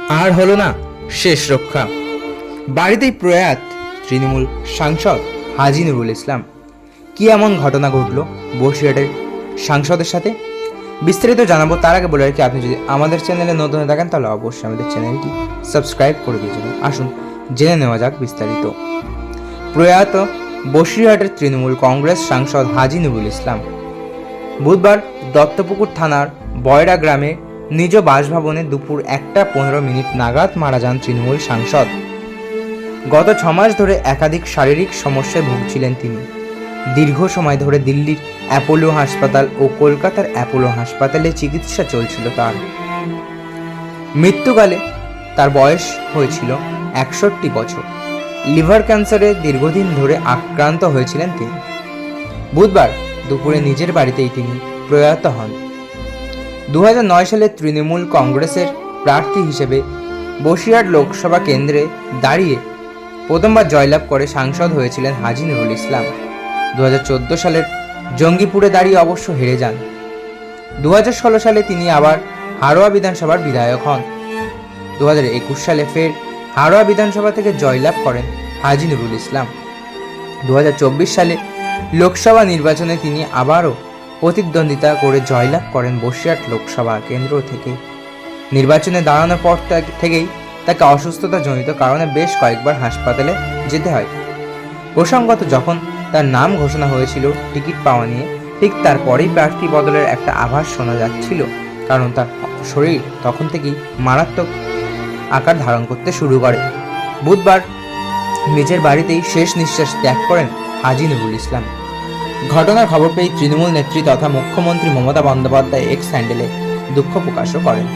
আর হলো না শেষ রক্ষা। বাড়িতেই প্রয়াত তৃণমূল সাংসদ হাজী নুরুল ইসলাম। কি এমন ঘটনা ঘটল বসিরহাটের সাংসদের সাথে, বিস্তারিত জানাবো। তার আগে বলে রাখি, আপনি যদি আমাদের চ্যানেলে নতুন হয়ে থাকেন তাহলে অবশ্যই আমাদের চ্যানেলটি সাবস্ক্রাইব করে দিয়েছেন। আসুন জেনে নেওয়া যাক বিস্তারিত। প্রয়াত বসিরহাটের তৃণমূল কংগ্রেস সাংসদ হাজী নুরুল ইসলাম বুধবার দত্তপুকুর থানার বয়রা গ্রামে নিজ বাসভবনে দুপুর 1:15 নাগাদ মারা যান তৃণমূল সাংসদ। গত 6 মাস ধরে একাধিক শারীরিক সমস্যায় ভুগছিলেন তিনি। দীর্ঘ সময় ধরে দিল্লির অ্যাপোলো হাসপাতাল ও কলকাতার অ্যাপোলো হাসপাতালে চিকিৎসা চলছিল তার। মৃত্যুকালে তার বয়স হয়েছিল 61 বছর। লিভার ক্যান্সারে দীর্ঘদিন ধরে আক্রান্ত হয়েছিলেন তিনি। বুধবার দুপুরে নিজের বাড়িতেই তিনি প্রয়াত হন। 2009 সালে তৃণমূল কংগ্রেসের প্রার্থী হিসেবে বসিরহাট লোকসভা কেন্দ্রে দাঁড়িয়ে প্রথমবার জয়লাভ করে সাংসদ হয়েছিলেন হাজী নুরুল ইসলাম। 2014 সালের জঙ্গিপুরে দাঁড়িয়ে অবশ্য হেরে যান। 2016 সালে তিনি আবার হাড়োয়া বিধানসভার বিধায়ক হন। 2021 সালে ফের হাড়োয়া বিধানসভা থেকে জয়লাভ করেন হাজী নুরুল ইসলাম। 2024 সালে লোকসভা নির্বাচনে তিনি আবারও প্রতিদ্বন্দ্বিতা করে জয়লাভ করেন বসিরহাট লোকসভা কেন্দ্র থেকে। নির্বাচনে দাঁড়ানোর পর থেকেই তাকে অসুস্থতাজনিত কারণে বেশ কয়েকবার হাসপাতালে যেতে হয়। প্রসঙ্গত, যখন তার নাম ঘোষণা হয়েছিল টিকিট পাওয়া নিয়ে, ঠিক তারপরেই প্রার্থী বদলের একটা আভাস শোনা যাচ্ছিল, কারণ তার শরীর তখন থেকেই মারাত্মক আকার ধারণ করতে শুরু করে। বুধবার নিজের বাড়িতেই শেষ নিঃশ্বাস ত্যাগ করেন হাজী নুরুল ইসলাম। ঘটনার খবর পেয়ে তৃণমূল নেত্রী তথা মুখ্যমন্ত্রী মমতা বন্দ্যোপাধ্যায় এক্স হ্যান্ডেলে দুঃখ প্রকাশও করেন।